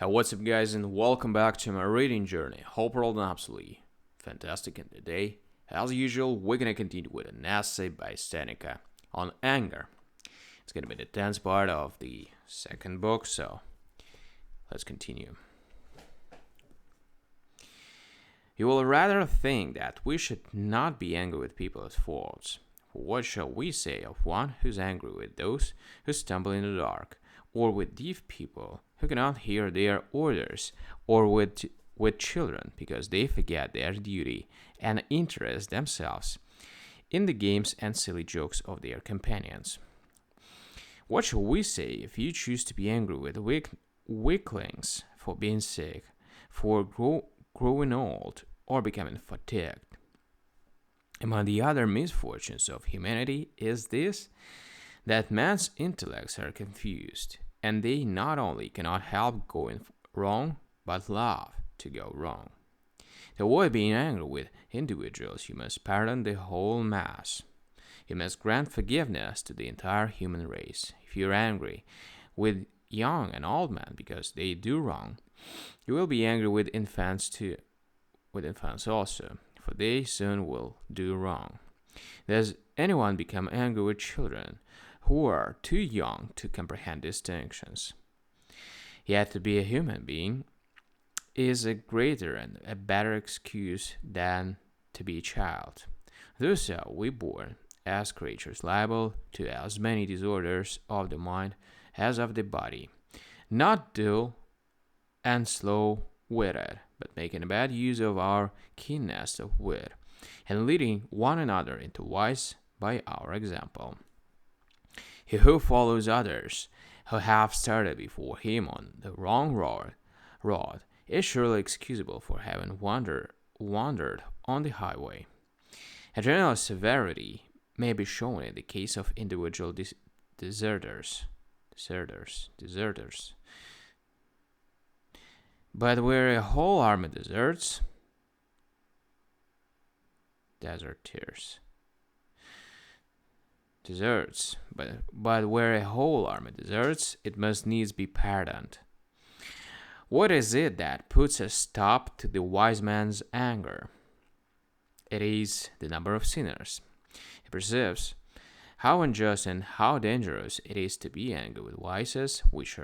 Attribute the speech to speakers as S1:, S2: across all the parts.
S1: Hey, what's up, guys, and welcome back to my reading journey. Hope you're all doing absolutely fantastic. And today, as usual, we're gonna continue with an essay by Seneca on anger. It's gonna be the 10th part of the second book, so let's continue. You will rather think that we should not be angry with people as fools. For what shall we say of one who's angry with those who stumble in the dark, or with deaf people who cannot hear their orders, or with children because they forget their duty and interest themselves in the games and silly jokes of their companions? What shall we say if you choose to be angry with weaklings for being sick, for growing old, or becoming fatigued? Among the other misfortunes of humanity is this, that man's intellects are confused, and they not only cannot help going wrong, but love to go wrong. To avoid being angry with individuals, you must pardon the whole mass. You must grant forgiveness to the entire human race. If you're angry with young and old men because they do wrong, you will be angry with infants too, with infants also, for they soon will do wrong. Does anyone become angry with children who are too young to comprehend distinctions? Yet to be a human being is a greater and a better excuse than to be a child. Thus are we born as creatures liable to as many disorders of the mind as of the body, not dull and slow-witted, but making a bad use of our keenness of wit, and leading one another into vice by our example. He who follows others who have started before him on the wrong road is surely excusable for having wandered on the highway. A general severity may be shown in the case of individual deserters. But where a whole army deserts, but where a whole army deserts, it must needs be pardoned. What is it that puts a stop to the wise man's anger? It is the number of sinners. He perceives how unjust and how dangerous it is to be angry with vices which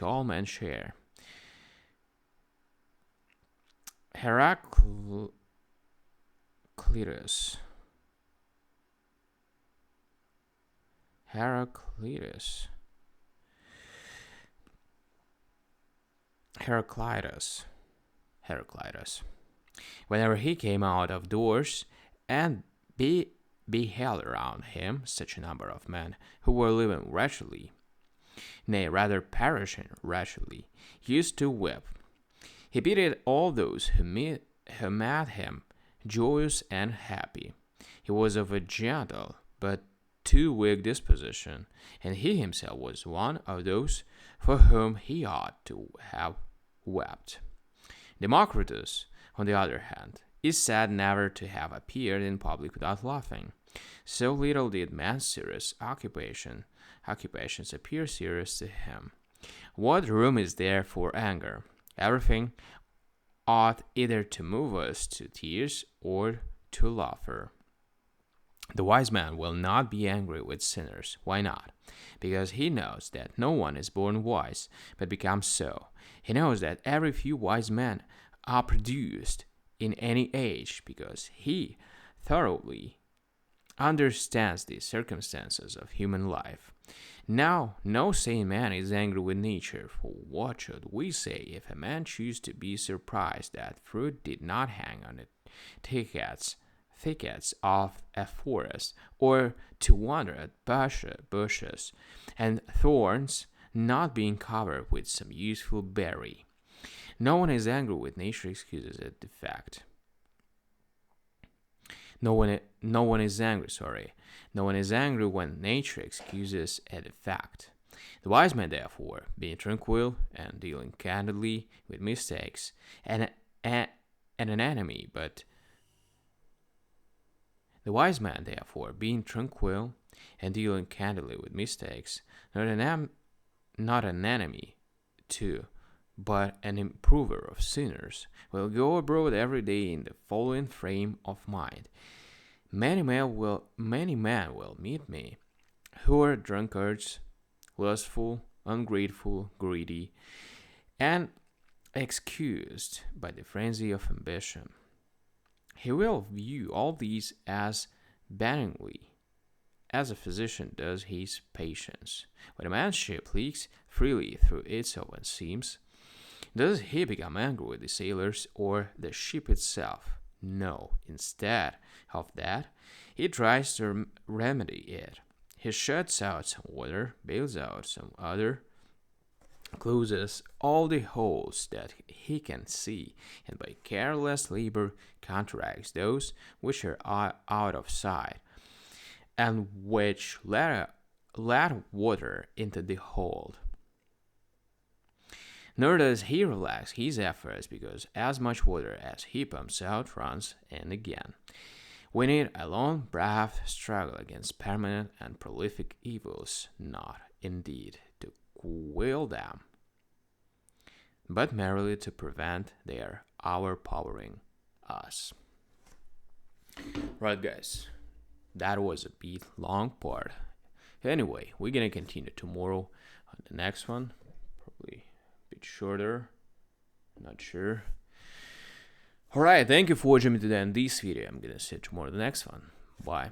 S1: all men share. Heraclitus whenever he came out of doors and beheld around him such a number of men who were living wretchedly, nay, rather perishing wretchedly, he used to weep. He pitied all those who met him joyous and happy. He was of a gentle but too weak disposition, and he himself was one of those for whom he ought to have wept. Democritus, on the other hand, is said never to have appeared in public without laughing. So little did man's serious occupations appear serious to him. What room is there for anger? Everything ought either to move us to tears or to laughter. The wise man will not be angry with sinners. Why not? Because he knows that no one is born wise, but becomes so. He knows that every few wise men are produced in any age, because he thoroughly understands the circumstances of human life. Now, no sane man is angry with nature, for what should we say if a man choose to be surprised that fruit did not hang on the thickets of a forest, or to wonder at bushes and thorns not being covered with some useful berry? No one is angry with nature excuses a defect. No one is angry when nature excuses a defect. The wise man, therefore, being tranquil and dealing candidly with mistakes, and an enemy, but the wise man, therefore, being tranquil and dealing candidly with mistakes, not an enemy to but an improver of sinners, will go abroad every day in the following frame of mind. Many men will meet me, who are drunkards, lustful, ungrateful, greedy, and excused by the frenzy of ambition. He will view all these as benignly, as a physician does his patients. When a man's ship leaks freely through its open seams, does he become angry with the sailors or the ship itself? No. Instead of that, he tries to remedy it. He shuts out some water, bails out some other, closes all the holes that he can see, and by careless labor counteracts those which are out of sight, and which let water into the hold. Nor does he relax his efforts because as much water as he pumps out runs in again. We need a long, brave struggle against permanent and prolific evils, not, indeed, to quell them, but merely to prevent their overpowering us. Right, guys, that was a bit long part. Anyway, we're gonna continue tomorrow on the next one, probably a bit shorter, not sure. Alright, thank you for watching me today in this video. I'm gonna see you tomorrow in the next one. Bye.